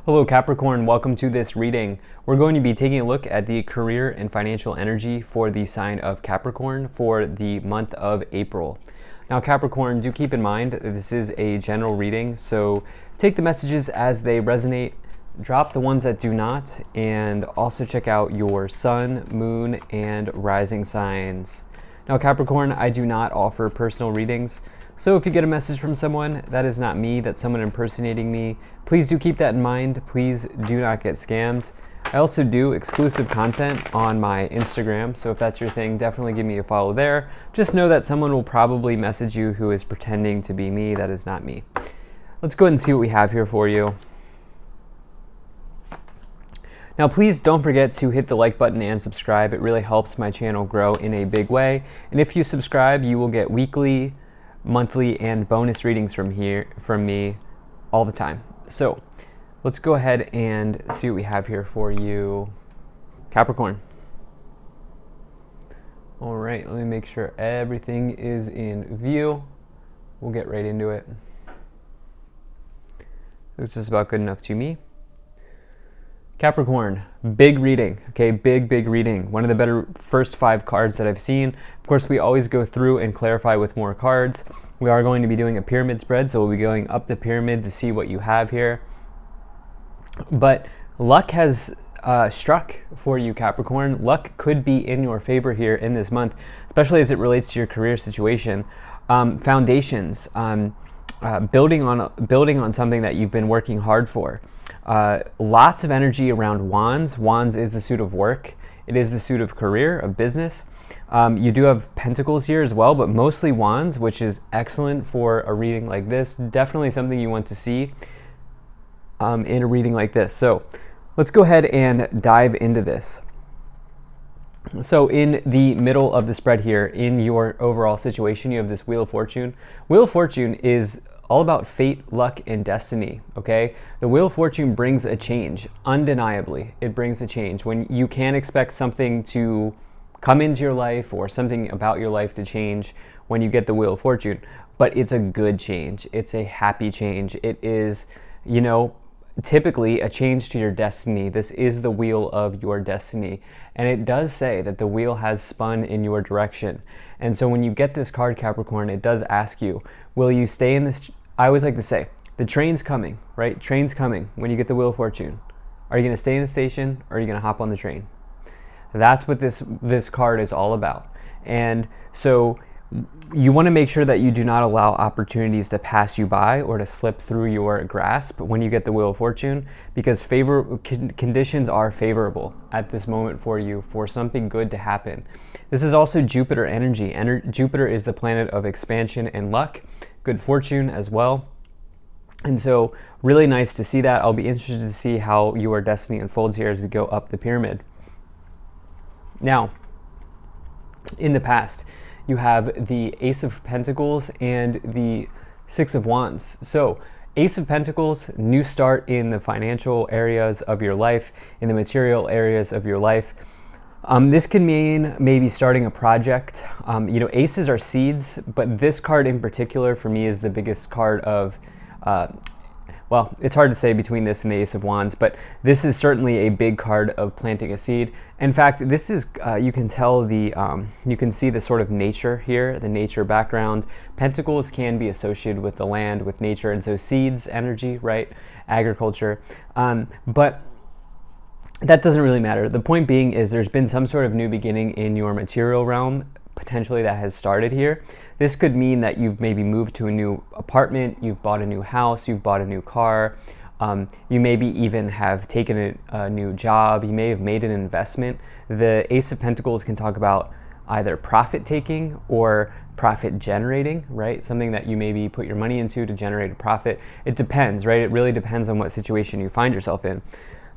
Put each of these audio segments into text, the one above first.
Hello Capricorn, welcome to this reading. We're going to be taking a look at the career and financial energy for the sign of Capricorn for the month of April. Now Capricorn, do keep in mind that this is a general reading, so take the messages as they resonate, drop the ones that do not, and also check out your sun, moon, and rising signs. Now Capricorn, I do not offer personal readings, so if you get a message from someone, that is not me, that's someone impersonating me. Please do keep that in mind. Please do not get scammed. I also do exclusive content on my Instagram, so if that's your thing, definitely give me a follow there. Just know that someone will probably message you who is pretending to be me. That is not me. Let's go ahead and see what we have here for you. Now please don't forget to hit the like button and subscribe. It really helps my channel grow in a big way. And if you subscribe, you will get weekly, monthly, and bonus readings from me all the time. So let's go ahead and see what we have here for you, Capricorn. All right, let me make sure everything is in view. We'll get right into it. This is about good enough to me. Capricorn, big reading, okay, big reading. One of the better first 5 cards that I've seen. Of course, we always go through and clarify with more cards. We are going to be doing a pyramid spread, so we'll be going up the pyramid to see what you have here. But luck has struck for you, Capricorn. Luck could be in your favor here in this month, especially as it relates to your career situation. Foundations, building on something that you've been working hard for. Lots of energy around wands. Wands is the suit of work. It is the suit of career, of business. You do have pentacles here as well, but mostly wands, which is excellent for a reading like this. Definitely something you want to see in a reading like this. So let's go ahead and dive into this. So in the middle of the spread here, in your overall situation, you have this Wheel of Fortune. Wheel of Fortune is all about fate, luck, and destiny, okay? The Wheel of Fortune brings a change, undeniably. It brings a change. When you can expect something to come into your life or something about your life to change when you get the Wheel of Fortune, but it's a good change. It's a happy change. It is, typically a change to your destiny. This is the wheel of your destiny. And it does say that the wheel has spun in your direction. And so when you get this card, Capricorn, it does ask you, will you stay in this? I always like to say, the train's coming, right? Train's coming when you get the Wheel of Fortune. Are you going to stay in the station or are you going to hop on the train? That's what this card is all about. And so you want to make sure that you do not allow opportunities to pass you by or to slip through your grasp when you get the Wheel of Fortune, because conditions are favorable at this moment for you for something good to happen. This is also Jupiter energy. Jupiter is the planet of expansion and luck, good fortune as well. And so really nice to see that. I'll be interested to see how your destiny unfolds here as we go up the pyramid. Now, in the past, you have the Ace of Pentacles and the Six of Wands. So Ace of Pentacles, new start in the financial areas of your life, in the material areas of your life. This can mean maybe starting a project. Aces are seeds, but this card in particular for me is the biggest card of, well, it's hard to say between this and the Ace of Wands, but this is certainly a big card of planting a seed. In fact, this is, you can tell you can see the sort of nature here, the nature background. Pentacles can be associated with the land, with nature, and so seeds, energy, right? Agriculture. But that doesn't really matter. The point being is there's been some sort of new beginning in your material realm, potentially that has started here. This could mean that you've maybe moved to a new apartment, you've bought a new house, you've bought a new car, you maybe even have taken a new job, you may have made an investment. The Ace of Pentacles can talk about either profit taking or profit generating, right? Something that you maybe put your money into to generate a profit. It depends, right? It really depends on what situation you find yourself in.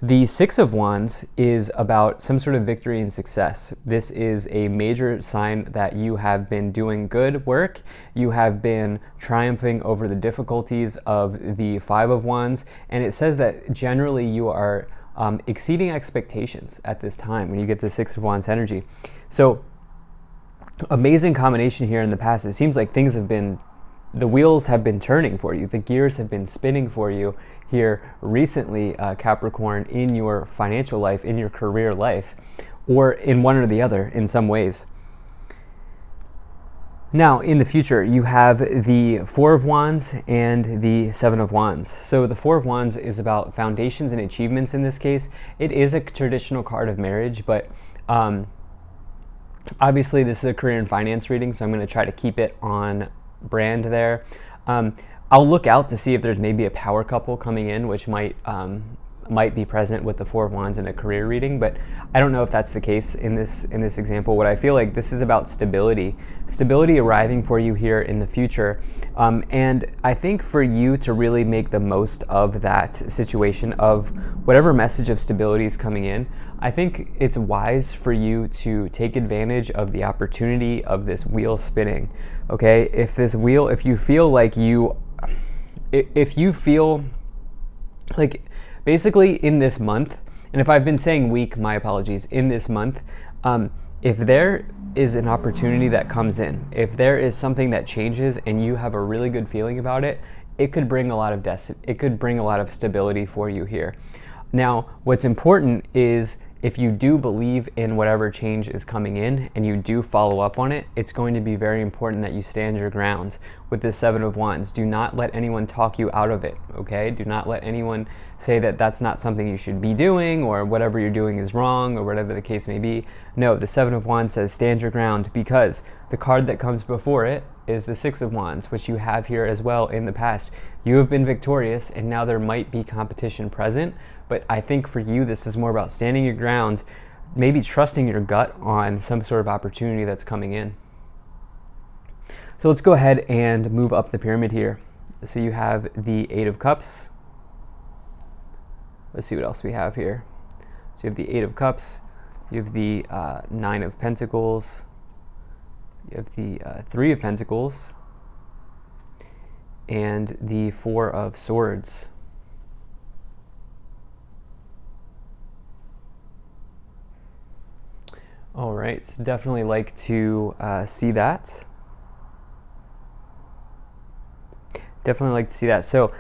The Six of Wands is about some sort of victory and success. This is a major sign that you have been doing good work. You have been triumphing over the difficulties of the Five of Wands. And it says that generally you are exceeding expectations at this time when you get the Six of Wands energy. So amazing combination here in the past. It seems like things have been the wheels have been turning for you. The gears have been spinning for you here recently, Capricorn, in your financial life, in your career life, or in one or the other in some ways. Now, in the future, you have the Four of Wands and the Seven of Wands. So the Four of Wands is about foundations and achievements in this case. It is a traditional card of marriage, but obviously this is a career and finance reading, so I'm going to try to keep it on brand there. I'll look out to see if there's maybe a power couple coming in, which might be present with the Four of Wands in a career reading, but I don't know if that's the case in this example. What I feel like this is about stability arriving for you here in the future, and I think for you to really make the most of that situation, of whatever message of stability is coming in, I think it's wise for you to take advantage of the opportunity of this wheel spinning. Okay, if you feel like basically in this month, and if I've been saying week, my apologies, in this month, if there is an opportunity that comes in, if there is something that changes and you have a really good feeling about it, it could bring a lot of stability for you here. Now, what's important is if you do believe in whatever change is coming in and you do follow up on it, it's going to be very important that you stand your ground with this Seven of Wands. Do not let anyone talk you out of it, okay? Do not let anyone say that that's not something you should be doing, or whatever you're doing is wrong, or whatever the case may be. No, the Seven of Wands says stand your ground, because the card that comes before it is the Six of Wands, which you have here as well in the past. You have been victorious, and now there might be competition present, but I think for you, this is more about standing your ground, maybe trusting your gut on some sort of opportunity that's coming in. So let's go ahead and move up the pyramid here. So you have the Eight of Cups. Let's see what else we have here. So you have the Eight of Cups, you have the Nine of Pentacles, you have the Three of Pentacles, and the Four of Swords. All right, definitely like to see that. Definitely like to see that. So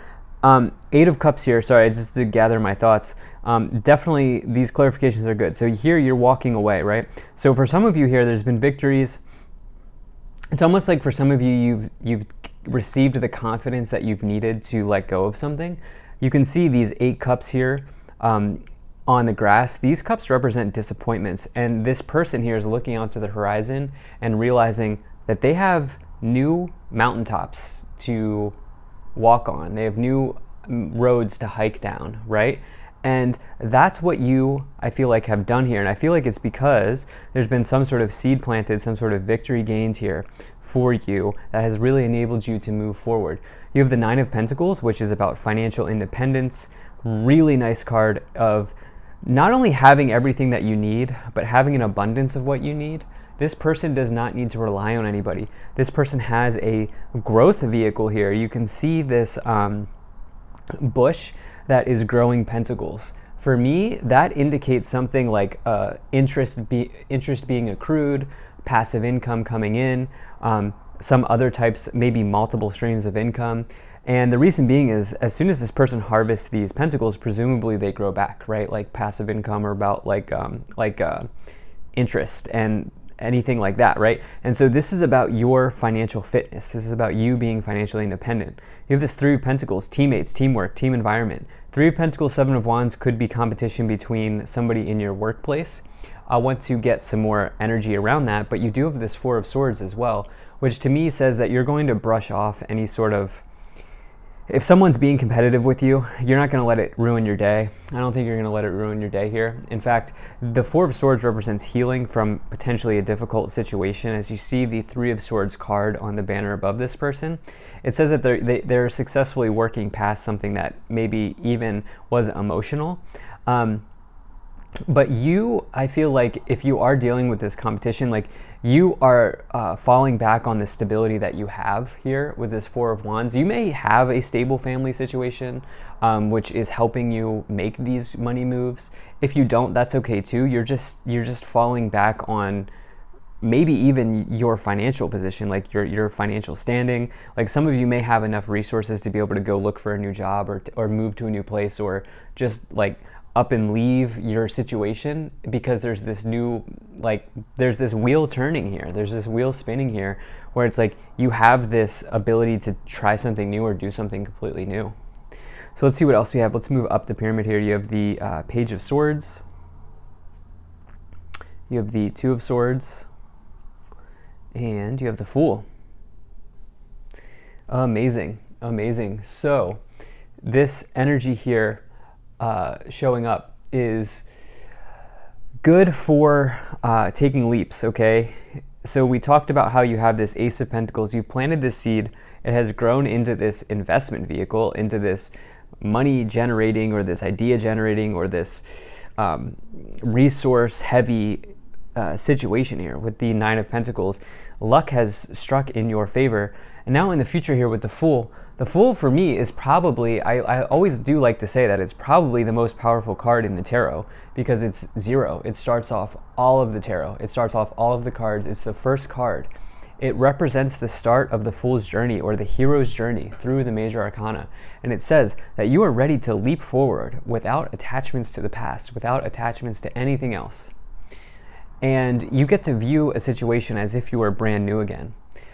Eight of Cups here, sorry, just to gather my thoughts. Definitely these clarifications are good. So here you're walking away, right? So for some of you here, there's been victories. It's almost like for some of you, you've received the confidence that you've needed to let go of something. You can see these 8 cups here on the grass. These cups represent disappointments, and this person here is looking out to the horizon and realizing that they have new mountaintops to walk on. They have new roads to hike down, right? And that's what you, I feel like, have done here. And I feel like it's because there's been some sort of seed planted, some sort of victory gained here for you that has really enabled you to move forward. You have the Nine of Pentacles, which is about financial independence. Really nice card of not only having everything that you need, but having an abundance of what you need. This person does not need to rely on anybody. This person has a growth vehicle here. You can see this bush that is growing pentacles. For me, that indicates something like interest being accrued, passive income coming in, some other types, maybe multiple streams of income. And the reason being is, as soon as this person harvests these pentacles, presumably they grow back, right? Like passive income, or about like interest and anything like that, right? And so this is about your financial fitness. This is about you being financially independent. You have this Three of Pentacles, teammates, teamwork, team environment. Three of Pentacles, Seven of Wands could be competition between somebody in your workplace. I want to get some more energy around that, but you do have this Four of Swords as well, which to me says that you're going to brush off any sort of, if someone's being competitive with you, you're not going to let it ruin your day. I don't think you're going to let it ruin your day here. In fact, the Four of Swords represents healing from potentially a difficult situation. As you see the Three of Swords card on the banner above this person, it says that they're successfully working past something that maybe even was emotional. But you, I feel like if you are dealing with this competition, like you are falling back on the stability that you have here with this Four of Wands. You may have a stable family situation, which is helping you make these money moves. If you don't, that's okay too. You're just falling back on maybe even your financial position, like your financial standing. Like some of you may have enough resources to be able to go look for a new job or move to a new place, or just like up and leave your situation, because there's this new, like there's this wheel turning here, there's this wheel spinning here, where it's like you have this ability to try something new or do something completely new. So let's see what else we have. Let's move up the pyramid here. You have the Page of Swords, you have the Two of Swords, and you have the Fool. Amazing, amazing. So this energy here showing up is good for taking leaps, okay? So we talked about how you have this Ace of Pentacles. You planted this seed. It has grown into this investment vehicle, into this money generating, or this idea generating, or this resource heavy situation here with the Nine of Pentacles. Luck has struck in your favor. And now in the future here with the Fool for me is probably, I always do like to say that it's probably the most powerful card in the tarot, because it's 0. It starts off all of the tarot. It starts off all of the cards. It's the first card. It represents the start of the Fool's journey, or the hero's journey through the major arcana. And it says that you are ready to leap forward without attachments to the past, without attachments to anything else. And you get to view a situation as if you were brand new again.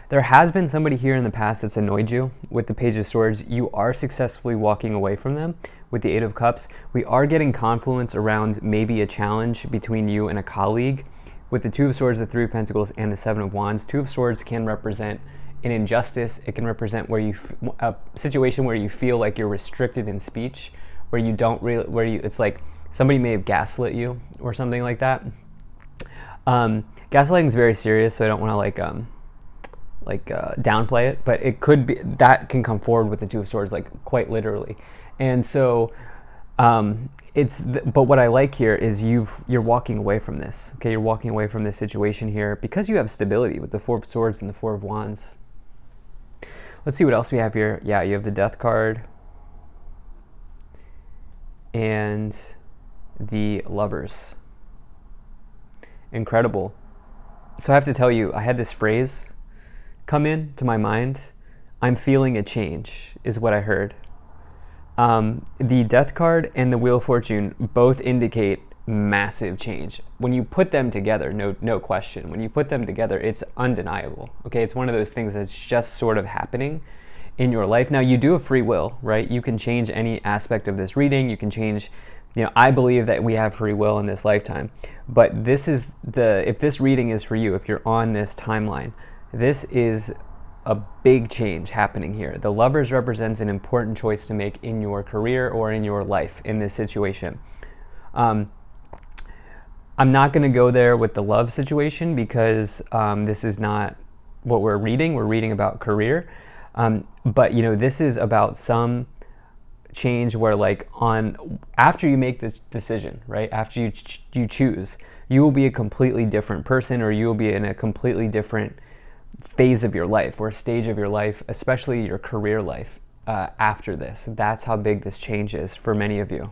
There has been somebody here in the past that's annoyed you with the Page of Swords. You are successfully walking away from them with the Eight of Cups. We are getting confluence around maybe a challenge between you and a colleague. With the Two of Swords, the Three of Pentacles, and the Seven of Wands, Two of Swords can represent an injustice. It can represent where a situation where you feel like you're restricted in speech, where you don't really, it's like somebody may have gaslit you or something like that. Gaslighting is very serious, so I don't want to downplay it, but it could be that can come forward with the Two of Swords, like quite literally. And so but what I like here is you're walking away from this. Okay, you're walking away from this situation here because you have stability with the Four of Swords and the Four of Wands. Let's see what else we have here. Yeah, you have the Death card and the Lovers. Incredible. So I have to tell you, I had this phrase come in to my mind. I'm feeling a change is what I heard. The Death card and the Wheel of Fortune both indicate massive change. When you put them together, no question. When you put them together, it's undeniable. Okay, it's one of those things that's just sort of happening in your life. Now, you do have free will, right? You can change any aspect of this reading. You can change, I believe that we have free will in this lifetime. But this is if this reading is for you, if you're on this timeline, this is a big change happening here. The Lovers represents an important choice to make in your career or in your life in this situation. I'm not going to go there with the love situation because this is not what we're reading. We're reading about career. But this is about some change where after you make this decision, right? After you choose, you will be a completely different person, or you will be in a completely different phase of your life or stage of your life, especially your career life after this. That's how big this change is for many of you.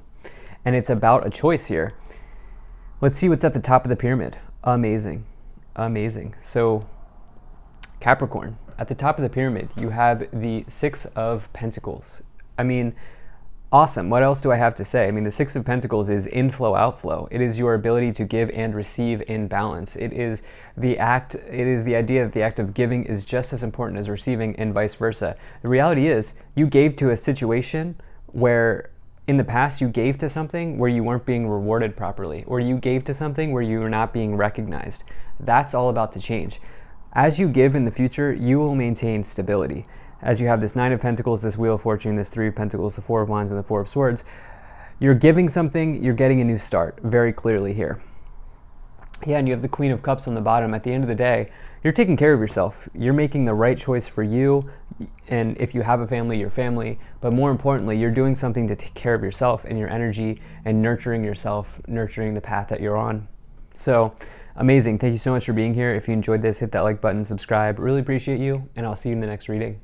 And it's about a choice here. Let's see what's at the top of the pyramid. Amazing. Amazing. So Capricorn, at the top of the pyramid, you have the Six of Pentacles. I mean, awesome. What else do I have to say? I mean, the Six of Pentacles is inflow, outflow. It is your ability to give and receive in balance. It is the idea that the act of giving is just as important as receiving, and vice versa. The reality is, you gave to a situation where in the past you gave to something where you weren't being rewarded properly, or you gave to something where you were not being recognized. That's all about to change. As you give in the future, you will maintain stability. As you have this Nine of Pentacles, this Wheel of Fortune, this Three of Pentacles, the Four of Wands, and the Four of Swords, you're giving something, you're getting a new start very clearly here. Yeah, and you have the Queen of Cups on the bottom. At the end of the day, you're taking care of yourself. You're making the right choice for you, and if you have a family, your family. But more importantly, you're doing something to take care of yourself and your energy and nurturing yourself, nurturing the path that you're on. So, amazing. Thank you so much for being here. If you enjoyed this, hit that like button, subscribe. Really appreciate you, and I'll see you in the next reading.